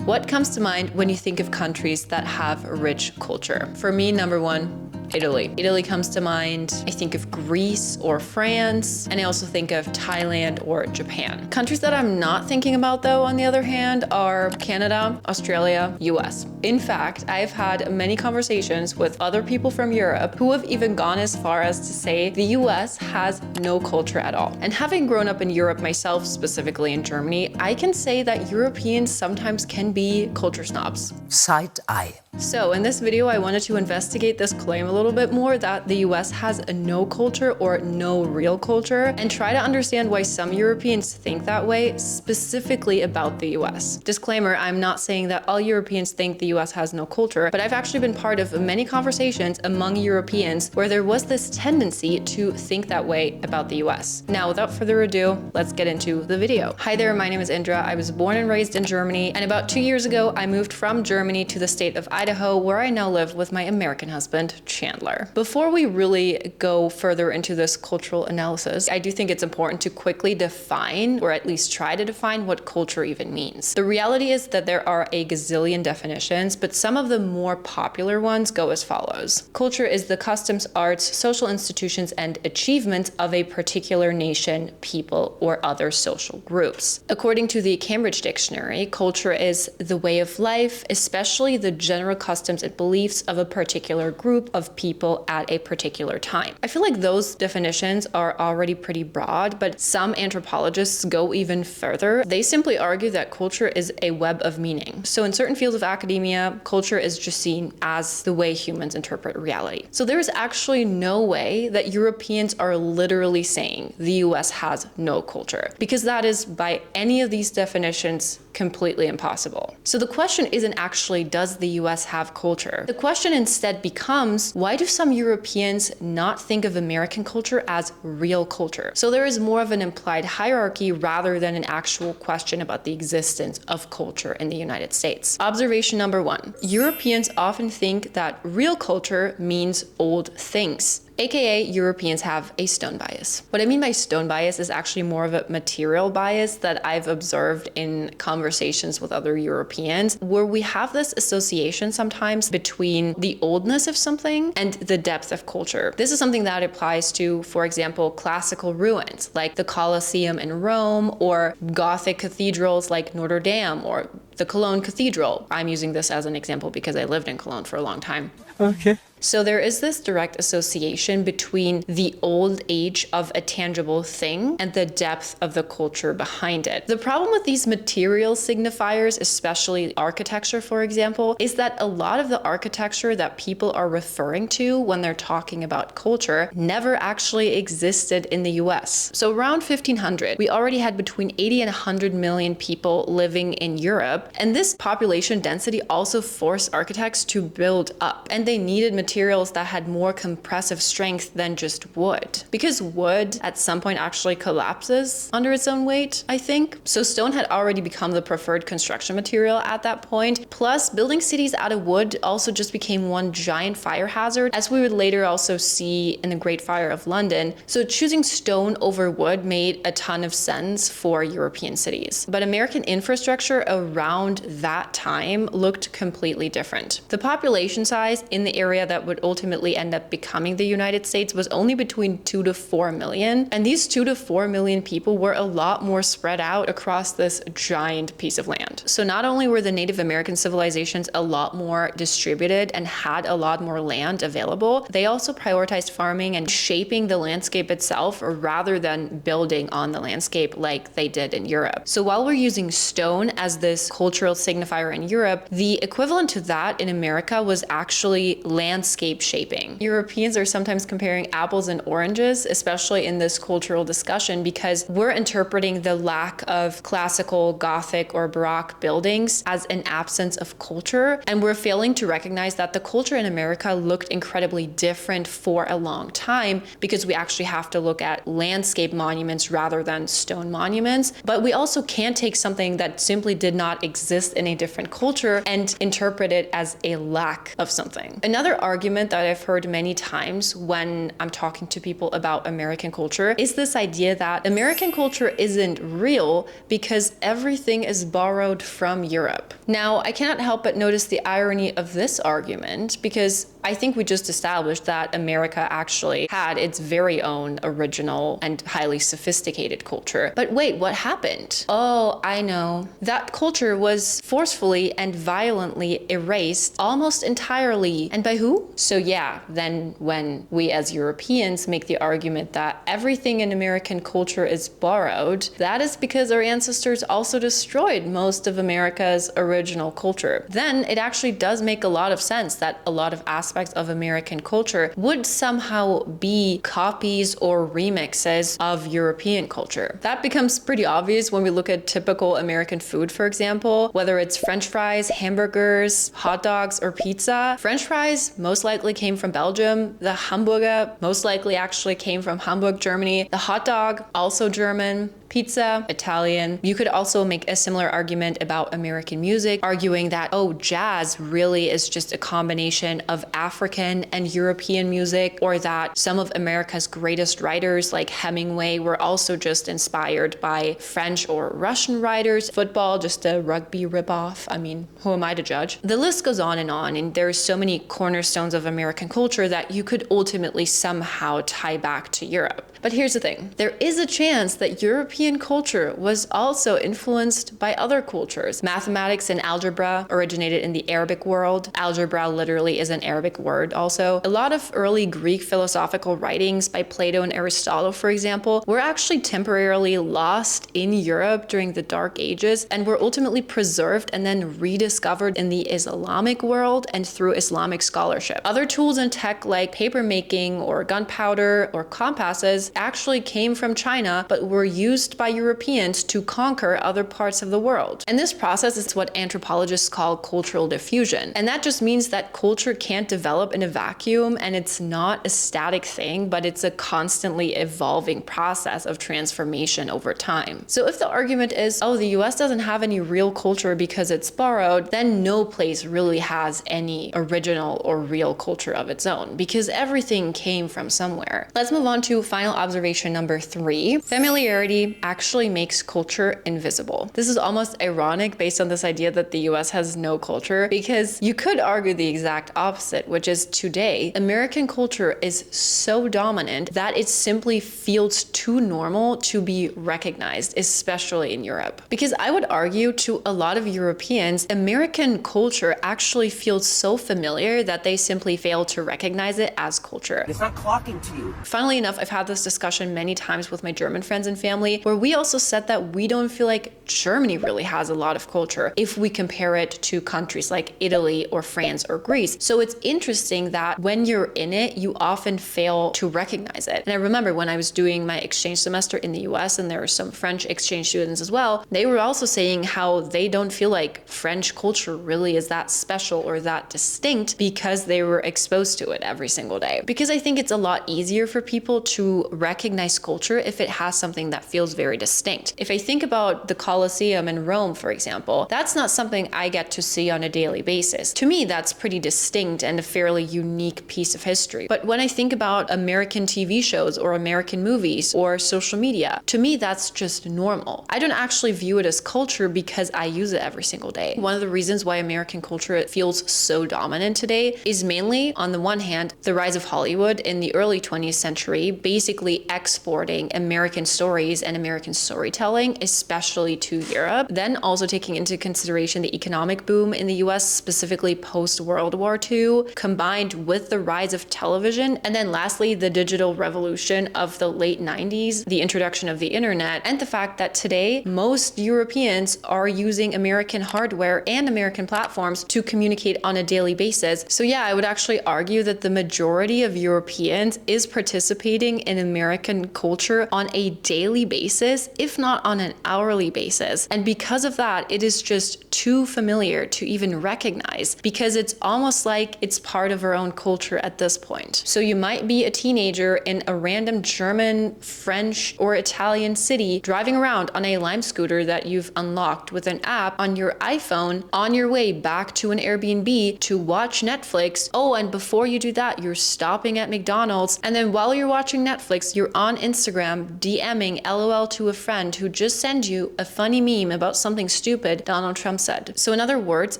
What comes to mind when you think of countries that have a rich culture? For me, number one, Italy. Italy comes to mind. I think of Greece or France, and I also think of Thailand or Japan. Countries that I'm not thinking about though, on the other hand, are Canada, Australia, US. In fact, I've had many conversations with other people from Europe who have even gone as far as to say the US has no culture at all. And having grown up in Europe myself, specifically in Germany, I can say that Europeans sometimes can be culture snobs. Side eye. So in this video, I wanted to investigate this claim a little bit more that the US has a no culture or no real culture, and try to understand why some Europeans think that way, specifically about the US. Disclaimer, I'm not saying that all Europeans think the US has no culture, but I've actually been part of many conversations among Europeans where there was this tendency to think that way about the US. Now, without further ado, let's get into the video. Hi there, my name is Indra. I was born and raised in Germany, and about 2 years ago, I moved from Germany to the state of Idaho, where I now live with my American husband, Chandler. Before we really go further into this cultural analysis, I do think it's important to quickly define, or at least try to define, what culture even means. The reality is that there are a gazillion definitions, but some of the more popular ones go as follows. Culture is the customs, arts, social institutions, and achievements of a particular nation, people, or other social groups. According to the Cambridge Dictionary, culture is the way of life, especially the general customs and beliefs of a particular group of people at a particular time. I feel like those definitions are already pretty broad, but some anthropologists go even further. They simply argue that culture is a web of meaning. So in certain fields of academia, culture is just seen as the way humans interpret reality. So there is actually no way that Europeans are literally saying the US has no culture, because that is, by any of these definitions, completely impossible. So the question isn't actually, does the US have culture? The question instead becomes, why do some Europeans not think of American culture as real culture? So there is more of an implied hierarchy rather than an actual question about the existence of culture in the United States. Observation number one, Europeans often think that real culture means old things. AKA, Europeans have a stone bias. What I mean by stone bias is actually more of a material bias that I've observed in conversations with other Europeans, where we have this association sometimes between the oldness of something and the depth of culture. This is something that applies to, for example, classical ruins like the Colosseum in Rome, or Gothic cathedrals like Notre Dame or the Cologne Cathedral. I'm using this as an example because I lived in Cologne for a long time. Okay. So there is this direct association between the old age of a tangible thing and the depth of the culture behind it. The problem with these material signifiers, especially architecture, for example, is that a lot of the architecture that people are referring to when they're talking about culture never actually existed in the US. So around 1500, we already had between 80 and 100 million people living in Europe, and this population density also forced architects to build up, and they needed materials that had more compressive strength than just wood. Because wood at some point actually collapses under its own weight, I think. So stone had already become the preferred construction material at that point. Plus, building cities out of wood also just became one giant fire hazard, as we would later also see in the Great Fire of London. So choosing stone over wood made a ton of sense for European cities. But American infrastructure around that time looked completely different. The population size in the area that would ultimately end up becoming the United States was only between 2 to 4 million. And these 2 to 4 million people were a lot more spread out across this giant piece of land. So not only were the Native American civilizations a lot more distributed and had a lot more land available, they also prioritized farming and shaping the landscape itself rather than building on the landscape like they did in Europe. So while we're using stone as this cultural signifier in Europe, the equivalent to that in America was actually landscape shaping. Europeans are sometimes comparing apples and oranges, especially in this cultural discussion, because we're interpreting the lack of classical, Gothic, or Baroque buildings as an absence of culture, and we're failing to recognize that the culture in America looked incredibly different for a long time, because we actually have to look at landscape monuments rather than stone monuments. But we also can't take something that simply did not exist exist in a different culture and interpret it as a lack of something. Another argument that I've heard many times when I'm talking to people about American culture is this idea that American culture isn't real because everything is borrowed from Europe. Now, I cannot help but notice the irony of this argument because I think we just established that America actually had its very own original and highly sophisticated culture. But wait, what happened? Oh, I know. That culture was forcefully and violently erased almost entirely. And by who? So yeah, then when we as Europeans make the argument that everything in American culture is borrowed, that is because our ancestors also destroyed most of America's original culture. Then it actually does make a lot of sense that a lot of aspects of American culture would somehow be copies or remixes of European culture. That becomes pretty obvious when we look at typical American food, for example, whether it's French fries, hamburgers, hot dogs, or pizza. French fries most likely came from Belgium. The hamburger most likely actually came from Hamburg, Germany. The hot dog, also German. Pizza, Italian. You could also make a similar argument about American music, arguing that, oh, jazz really is just a combination of African and European music, or that some of America's greatest writers like Hemingway were also just inspired by French or Russian writers. Football, just a rugby ripoff. I mean, who am I to judge? The list goes on, and there's so many cornerstones of American culture that you could ultimately somehow tie back to Europe. But here's the thing. There is a chance that European culture was also influenced by other cultures. Mathematics and algebra originated in the Arabic world. Algebra literally is an Arabic word also. A lot of early Greek philosophical writings by Plato and Aristotle, for example, were actually temporarily lost in Europe during the Dark Ages and were ultimately preserved and then rediscovered in the Islamic world and through Islamic scholarship. Other tools and tech like paper making or gunpowder or compasses actually came from China, but were used by Europeans to conquer other parts of the world. And this process is what anthropologists call cultural diffusion. And that just means that culture can't develop in a vacuum, and it's not a static thing, but it's a constantly evolving process of transformation over time. So if the argument is, oh, the US doesn't have any real culture because it's borrowed, then no place really has any original or real culture of its own, because everything came from somewhere. Let's move on to final observation number 3. Familiarity actually makes culture invisible. This is almost ironic based on this idea that the US has no culture, because you could argue the exact opposite, which is today, American culture is so dominant that it simply feels too normal to be recognized, especially in Europe. Because I would argue to a lot of Europeans, American culture actually feels so familiar that they simply fail to recognize it as culture. It's not clocking to you. Funnily enough, I've had this discussion many times with my German friends and family, where we also said that we don't feel like Germany really has a lot of culture if we compare it to countries like Italy or France or Greece. So it's interesting that when you're in it, you often fail to recognize it. And I remember when I was doing my exchange semester in the US, and there were some French exchange students as well, they were also saying how they don't feel like French culture really is that special or that distinct because they were exposed to it every single day. Because I think it's a lot easier for people to recognize culture if it has something that feels very distinct. If I think about the Colosseum in Rome, for example, that's not something I get to see on a daily basis. To me, that's pretty distinct and a fairly unique piece of history. But when I think about American TV shows or American movies or social media, to me, that's just normal. I don't actually view it as culture because I use it every single day. One of the reasons why American culture feels so dominant today is mainly, on the one hand, the rise of Hollywood in the early 20th century, basically exporting American stories and American storytelling, especially to Europe. Then also taking into consideration the economic boom in the US, specifically post-World War II, combined with the rise of television. And then lastly, the digital revolution of the late 90s, the introduction of the internet, and the fact that today, most Europeans are using American hardware and American platforms to communicate on a daily basis. So yeah, I would actually argue that the majority of Europeans is participating in American culture on a daily basis, if not on an hourly basis. And because of that, it is just too familiar to even recognize, because it's almost like it's part of our own culture at this point. So you might be a teenager in a random German, French, or Italian city driving around on a Lime scooter that you've unlocked with an app on your iPhone on your way back to an Airbnb to watch Netflix. Oh, and before you do that, you're stopping at McDonald's. And then while you're watching Netflix, you're on Instagram DMing LOL to a friend who just sent you a funny meme about something stupid Donald Trump said. So in other words,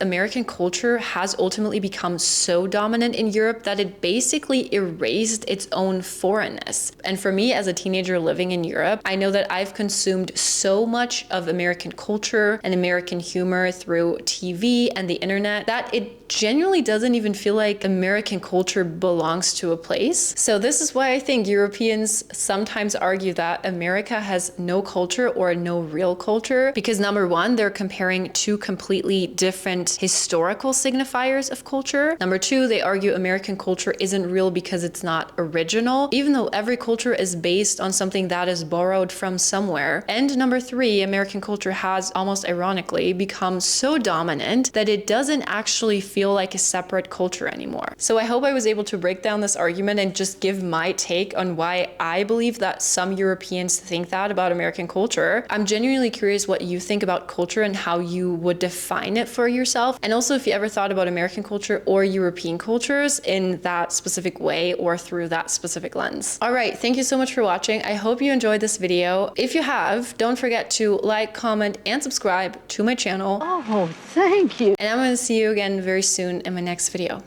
American culture has ultimately become so dominant in Europe that it basically erased its own foreignness. And for me as a teenager living in Europe, I know that I've consumed so much of American culture and American humor through TV and the internet that it genuinely doesn't even feel like American culture belongs to a place. So this is why I think Europeans sometimes argue that America has no culture or no real culture, because number one, they're comparing two completely different historical signifiers of culture. Number two, they argue American culture isn't real because it's not original, even though every culture is based on something that is borrowed from somewhere. And number three, American culture has, almost ironically, become so dominant that it doesn't actually feel like a separate culture anymore. So I hope I was able to break down this argument and just give my take on why I believe that some Europeans think that about American culture. I'm genuinely curious what you think about culture and how you would define it for yourself. And also if you ever thought about American culture or European cultures in that specific way or through that specific lens. All right, thank you so much for watching. I hope you enjoyed this video. If you have, don't forget to like, comment, and subscribe to my channel. Oh, thank you. And I'm going to see you again very soon in my next video.